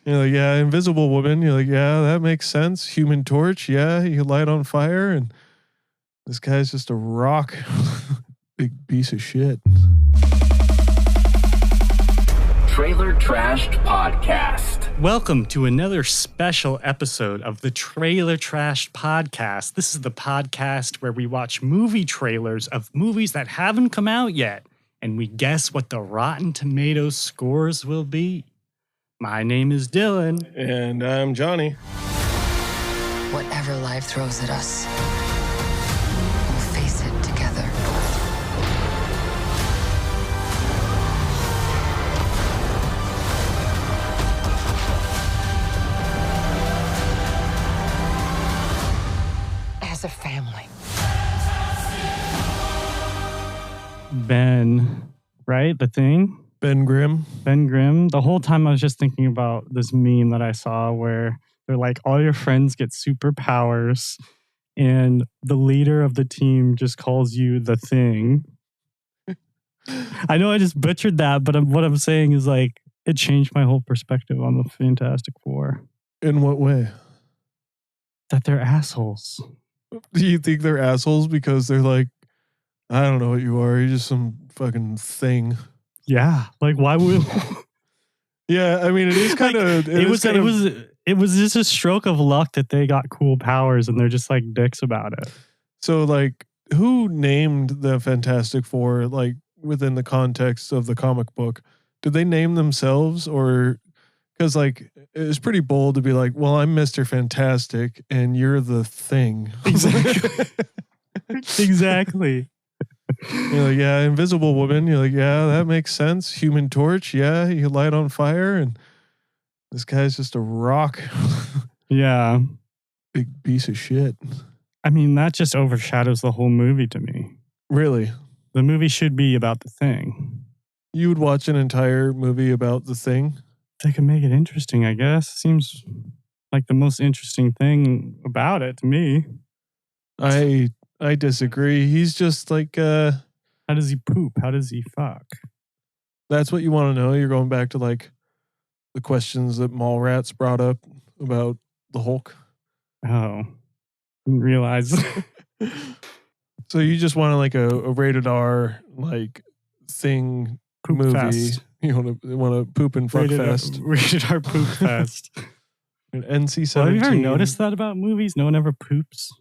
You're like, yeah, Invisible Woman. You're like, yeah, that makes sense. Human Torch. Yeah, you light on fire. And this guy's just a rock. Big piece of shit. Trailer Trashed Podcast. Welcome to another special episode of the Trailer Trashed Podcast. This is the podcast where we watch movie trailers of movies that haven't come out yet, and we guess what the Rotten Tomatoes scores will be. My name is Dylan. And I'm Johnny. Whatever life throws at us, we'll face it together. As a family. Ben, right? The Thing? Ben Grimm. Ben Grimm. The whole time I was just thinking about this meme that I saw where they're like, all your friends get superpowers, and the leader of the team just calls you the Thing. I know I just butchered that, but what I'm saying is like, it changed my whole perspective on the Fantastic Four. In what way? That they're assholes. Do you think they're assholes because they're like, I don't know what you are. You're just some fucking thing. Yeah. Like, why would... Yeah, I mean, it is kind of... It was just a stroke of luck that they got cool powers and they're just like dicks about it. So, like, who named the Fantastic Four, like, within the context of the comic book? Did they name themselves, or... Because, like, it was pretty bold to be like, well, I'm Mr. Fantastic and you're the Thing. Exactly. Exactly. You're like, yeah, Invisible Woman. You're like, yeah, that makes sense. Human Torch. Yeah, you light on fire. And this guy's just a rock. Yeah. Big piece of shit. I mean, that just overshadows the whole movie to me. Really? The movie should be about the Thing. You would watch an entire movie about the Thing? They can make it interesting, I guess. Seems like the most interesting thing about it to me. I disagree. He's just like... How does he poop? How does he fuck? That's what you want to know? You're going back to like the questions that Mallrats brought up about the Hulk? Oh. Didn't realize. So you just want like a rated R like Thing Poop movie. fest. You want to poop and fuck fest. Rated R poop fest. An NC-17. Well, have you ever noticed that about movies? No one ever poops.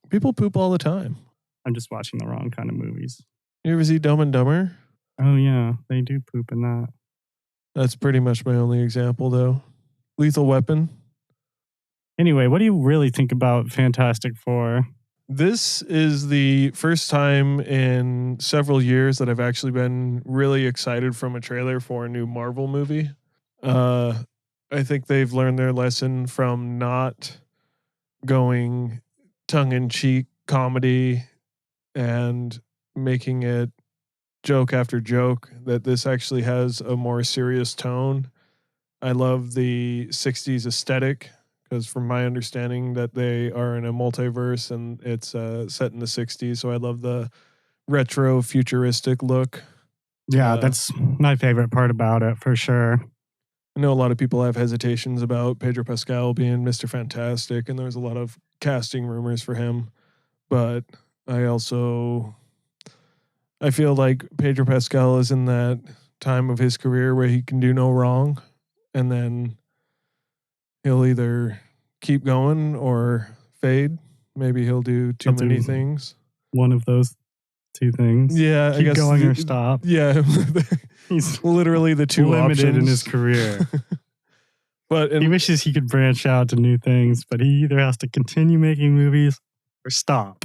People poop all the time. I'm just watching the wrong kind of movies. You ever see Dumb and Dumber? Oh, yeah. They do poop in that. That's pretty much my only example, though. Lethal Weapon. Anyway, what do you really think about Fantastic Four? This is the first time in several years that I've actually been really excited from a trailer for a new Marvel movie. I think they've learned their lesson from not going tongue-in-cheek comedy and making it joke after joke, that this actually has a more serious tone. I love the 60s aesthetic because from my understanding that they are in a multiverse and it's set in the 60s. So I love the retro futuristic look. Yeah, that's my favorite part about it for sure. I know a lot of people have hesitations about Pedro Pascal being Mr. Fantastic, and there's a lot of casting rumors for him. But I feel like Pedro Pascal is in that time of his career where he can do no wrong, and then he'll either keep going or fade. Maybe he'll do too many things. One of those two things. Yeah, keep I guess going or stop. Yeah, He's literally the two limited options in his career. But he wishes he could branch out to new things, but he either has to continue making movies or stop.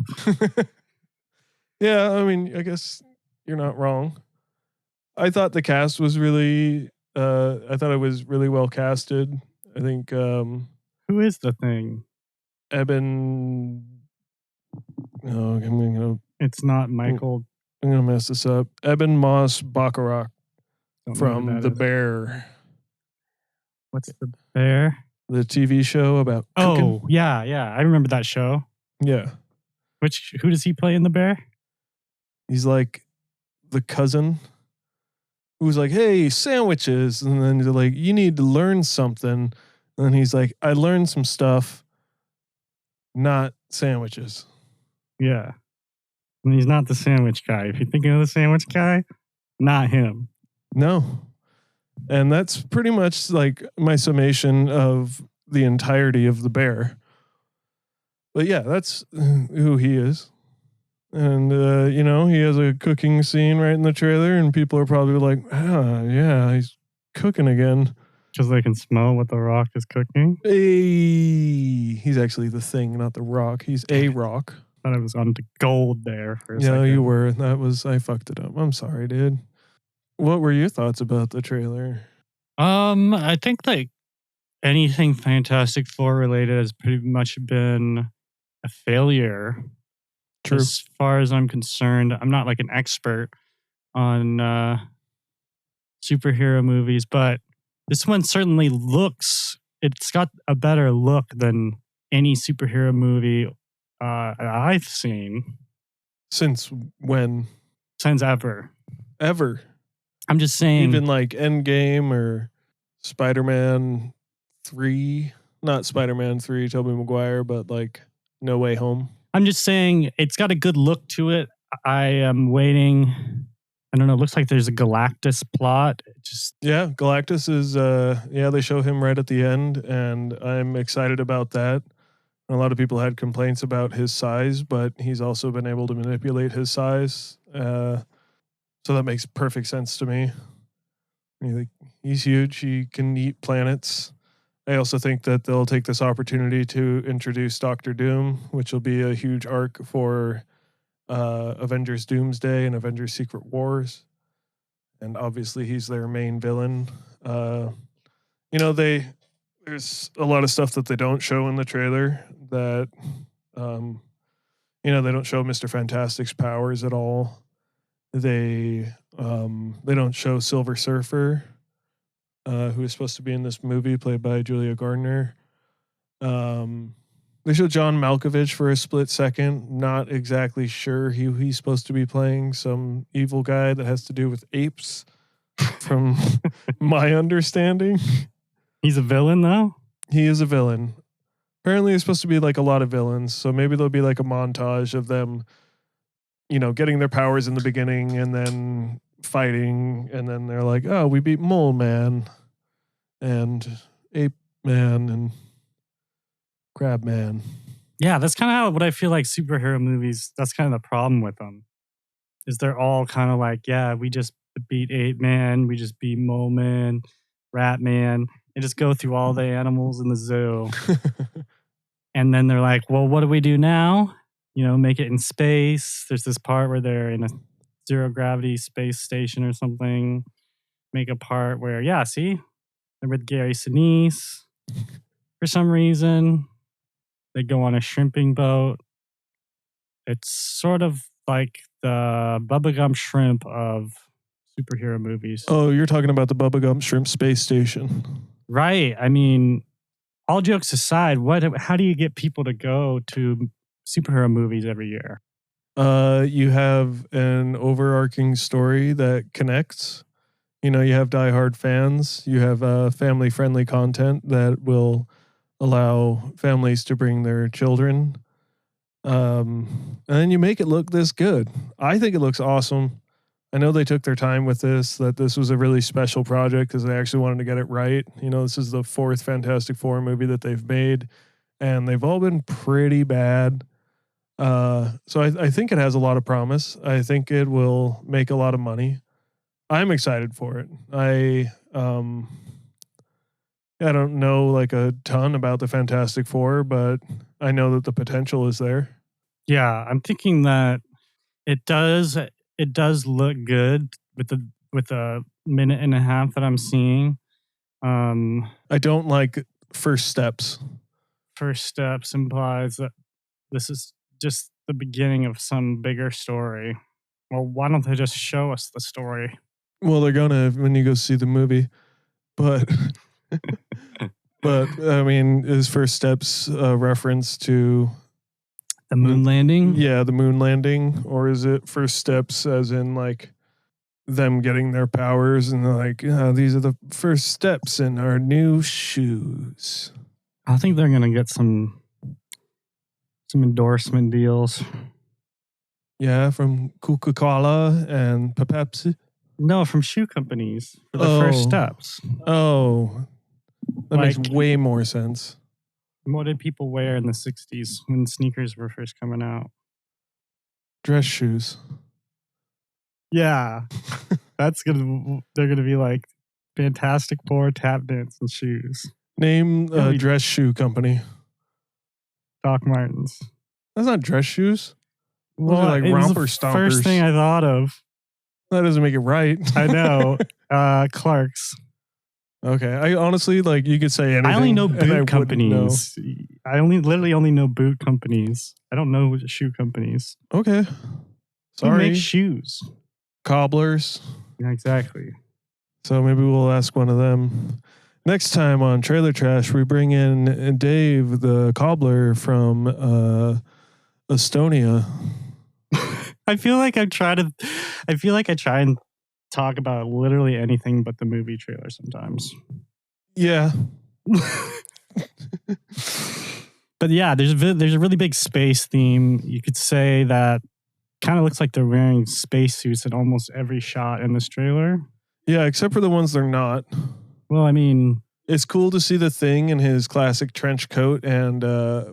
Yeah, I mean, I guess you're not wrong. I thought the cast was really I thought it was really well casted. I think Who is the Thing? Eben oh, It's not Michael. I'm gonna mess this up. Eben Moss Bacharach Don't know who from that The is. Bear. What's The Bear? The TV show about cooking. Oh, yeah. I remember that show. Yeah. Who does he play in The Bear? He's like the cousin who's like, "Hey, sandwiches," and then they're like, "You need to learn something," and then he's like, "I learned some stuff, not sandwiches." Yeah. And he's not the sandwich guy. If you're thinking of the sandwich guy, not him. No, and that's pretty much like my summation of the entirety of the bear. But yeah, that's who he is. And, he has a cooking scene right in the trailer, and people are probably like, yeah, he's cooking again. Because they can smell what the rock is cooking. Hey, he's actually the thing, not the rock. He's a rock. Thought I was on to gold there for a Yeah, second. you were. I fucked it up. I'm sorry, dude. What were your thoughts about the trailer? I think like anything Fantastic Four related has pretty much been a failure. True. As far as I'm concerned, I'm not like an expert on superhero movies, but this one certainly it's got a better look than any superhero movie I've seen. Since when? Since ever. Ever. I'm just saying. Even like Endgame or Spider-Man 3. Not Spider-Man 3, Tobey Maguire, but like No Way Home. I'm just saying it's got a good look to it. I am waiting. I don't know. It looks like there's a Galactus plot. Yeah, Galactus is, they show him right at the end, and I'm excited about that. A lot of people had complaints about his size, but he's also been able to manipulate his size. So that makes perfect sense to me. He's huge. He can eat planets. I also think that they'll take this opportunity to introduce Doctor Doom, which will be a huge arc for Avengers Doomsday and Avengers Secret Wars. And obviously he's their main villain. There's a lot of stuff that they don't show in the trailer that, they don't show Mr. Fantastic's powers at all. They don't show Silver Surfer, who is supposed to be in this movie, played by Julia Gardner. They show John Malkovich for a split second. Not exactly sure who he's supposed to be playing. Some evil guy that has to do with apes, from my understanding. He's a villain, though? He is a villain. Apparently, it's supposed to be like a lot of villains. So maybe there'll be like a montage of them, getting their powers in the beginning and then fighting. And then they're like, oh, we beat Mole Man and Ape Man and Crab Man. Yeah, that's kind of what I feel like superhero movies, that's kind of the problem with them. Is they're all kind of like, yeah, we just beat Ape Man, we just beat Mole Man, Rat Man, and just go through all the animals in the zoo. And then they're like, well, what do we do now? Make it in space. There's this part where they're in a zero gravity space station or something. Make a part where, they're with Gary Sinise. For some reason, they go on a shrimping boat. It's sort of like the Bubba Gump shrimp of superhero movies. Oh, you're talking about the Bubba Gump Shrimp Space Station. Right. I mean, all jokes aside, how do you get people to go to superhero movies every year? You have an overarching story that connects. You have diehard fans. You have family-friendly content that will allow families to bring their children. And then you make it look this good. I think it looks awesome. I know they took their time with this, that this was a really special project because they actually wanted to get it right. This is the 4th Fantastic Four movie that they've made, and they've all been pretty bad. So I think it has a lot of promise. I think it will make a lot of money. I'm excited for it. I don't know like a ton about the Fantastic Four, but I know that the potential is there. Yeah, I'm thinking that it does look good with a minute and a half that I'm seeing. I don't like first steps. First steps implies that this is just the beginning of some bigger story. Well, why don't they just show us the story? Well, they're gonna when you go see the movie, but I mean, is first steps a reference to the moon landing? Yeah, the moon landing, or is it first steps as in like them getting their powers, and they're like, these are the first steps in our new shoes. I think they're gonna get some endorsement deals. Yeah, from Coca-Cola and Pepsi. No, from shoe companies for the first steps. Oh, that makes Like- way more sense. What did people wear in the 60s when sneakers were first coming out? Dress shoes. Yeah. They're gonna be like Fantastic Four tap dancing shoes. Name Yeah, a we- dress shoe company. Doc Martens. That's not dress shoes. Those are like it was romper the stompers. first thing I thought of. That doesn't make it right. I know. Clark's. Okay. I honestly, like, you could say anything. I only know and I boot wouldn't companies. I literally only know boot companies. I don't know shoe companies. know. Okay. Who Sorry. makes shoes? Cobblers. Yeah, exactly. So maybe we'll ask one of them. Next time on Trailer Trash, we bring in Dave, the cobbler from Estonia. I feel like I try and talk about literally anything but the movie trailer sometimes. Yeah. But yeah, there's a really big space theme. You could say that kind of looks like they're wearing spacesuits in almost every shot in this trailer. Yeah, except for the ones they're not. Well, I mean, It's cool to see the Thing in his classic trench coat and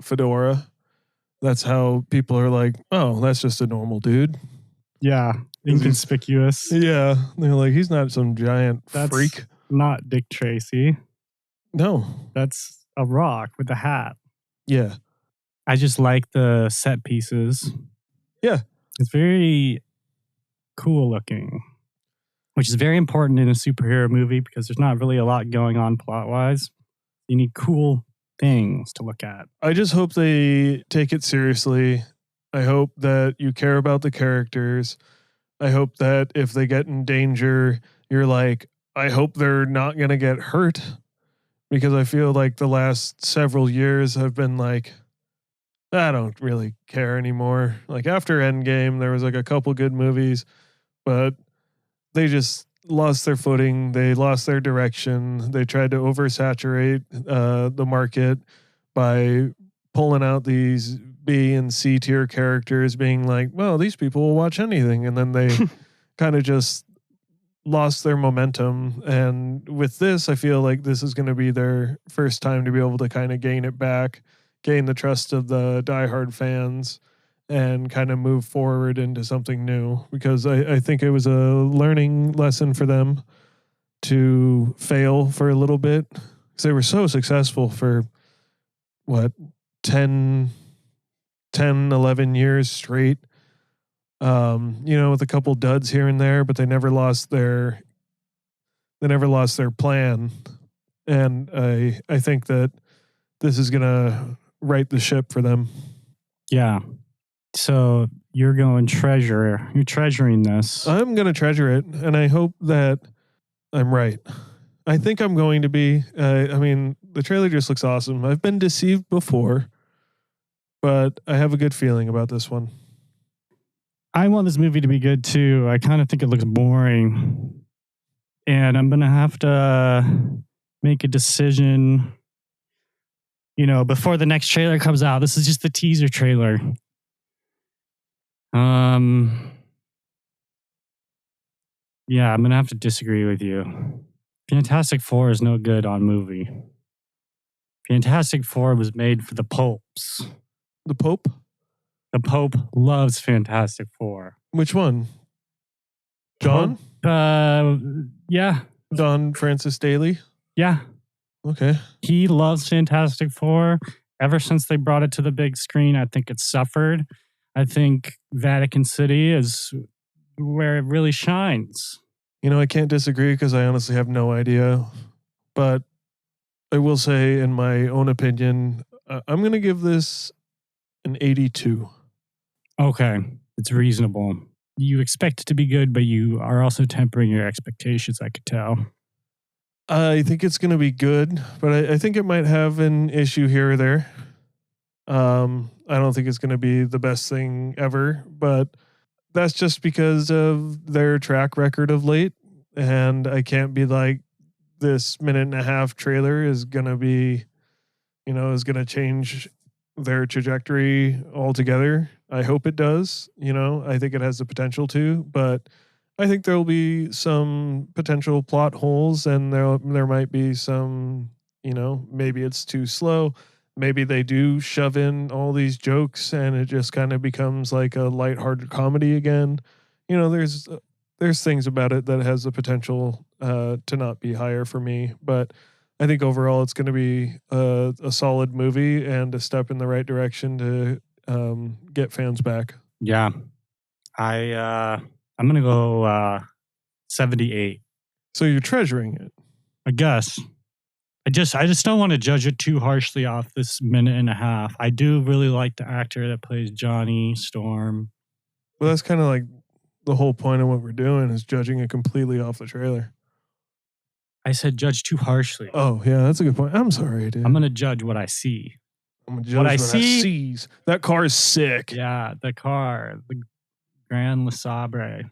fedora. That's how people are like, oh, that's just a normal dude. yeah, inconspicuous. Yeah. They're like, he's not some giant That's freak. not Dick Tracy. No. That's a rock with a hat. Yeah. I just like the set pieces. Yeah. It's very cool looking, which is very important in a superhero movie because there's not really a lot going on plot wise. You need cool things to look at. I just hope they take it seriously. I hope that you care about the characters. I hope that if they get in danger, you're like, I hope they're not going to get hurt. Because I feel like the last several years have been like, I don't really care anymore. Like after Endgame, there was like a couple good movies, but they just lost their footing. They lost their direction. They tried to oversaturate the market by pulling out these B and C tier characters, being like, well, these people will watch anything. And then they kind of just lost their momentum. And with this, I feel like this is going to be their first time to be able to kind of gain it back, gain the trust of the diehard fans, and kind of move forward into something new. Because I think it was a learning lesson for them to fail for a little bit. Because they were so successful for, 10, 11 years straight. With a couple duds here and there, but they never lost their plan. And I think that this is gonna right the ship for them. Yeah. So you're going treasure. You're treasuring this. I'm gonna treasure it, and I hope that I'm right. I think I'm going to be. The trailer just looks awesome. I've been deceived before, but I have a good feeling about this one. I want this movie to be good too. I kind of think it looks boring. And I'm going to have to make a decision, before the next trailer comes out. This is just the teaser trailer. Yeah, I'm going to have to disagree with you. Fantastic Four is no good on movie. Fantastic Four was made for the popes. The Pope? The Pope loves Fantastic Four. Which one? John? Yeah. Don Francis Daly? Yeah. Okay. He loves Fantastic Four. Ever since they brought it to the big screen, I think it suffered. I think Vatican City is where it really shines. I can't disagree because I honestly have no idea. But I will say, in my own opinion, I'm going to give this an 82. Okay. It's reasonable. You expect it to be good, but you are also tempering your expectations, I could tell. I think it's going to be good, but I think it might have an issue here or there. I don't think it's going to be the best thing ever, but that's just because of their track record of late. And I can't be like, this minute and a half trailer is going to be, is going to change their trajectory altogether. I hope it does. I think it has the potential to, but I think there'll be some potential plot holes, and there might be some, maybe it's too slow. Maybe they do shove in all these jokes and it just kind of becomes like a lighthearted comedy again. There's things about it that has the potential to not be higher for me, but I think overall it's going to be a solid movie and a step in the right direction to get fans back. Yeah. I'm going to go 78. So you're treasuring it. I guess. I just don't want to judge it too harshly off this minute and a half. I do really like the actor that plays Johnny Storm. Well, that's kind of like the whole point of what we're doing is judging it completely off the trailer. I said judge too harshly. Oh, yeah, that's a good point. I'm sorry, dude. I'm going to judge what I see. I'm going to judge what I sees. That car is sick. Yeah, the car. The Grand Le Sabre.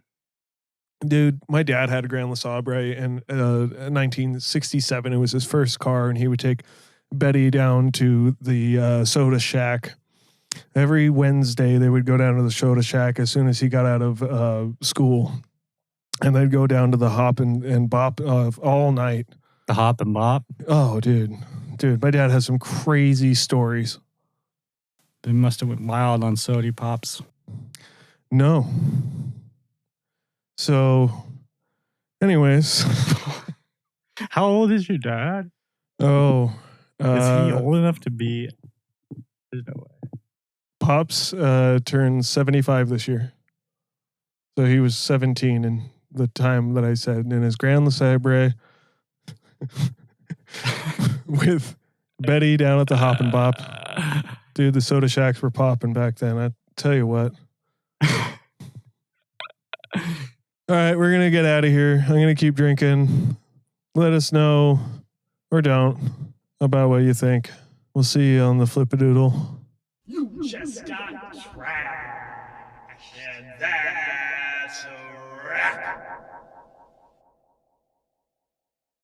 Dude, my dad had a Grand Le Sabre in 1967. It was his first car, and he would take Betty down to the soda shack. Every Wednesday, they would go down to the soda shack as soon as he got out of school. And they'd go down to the Hop and Bop all night. The Hop and Bop? Oh, dude. Dude, my dad has some crazy stories. They must have went wild on sodie pops. No. So, anyways. How old is your dad? Oh. Is he old enough to be... There's no way. Pops turned 75 this year. So he was 17 in the time that I said. In his Grand Le Sabre with Betty down at the Hop and Bop. Dude, the soda shacks were popping back then. I tell you what. All right, we're going to get out of here. I'm going to keep drinking. Let us know, or don't, about what you think. We'll see you on the Flip-a-Doodle. You just got trash, and that's a wrap.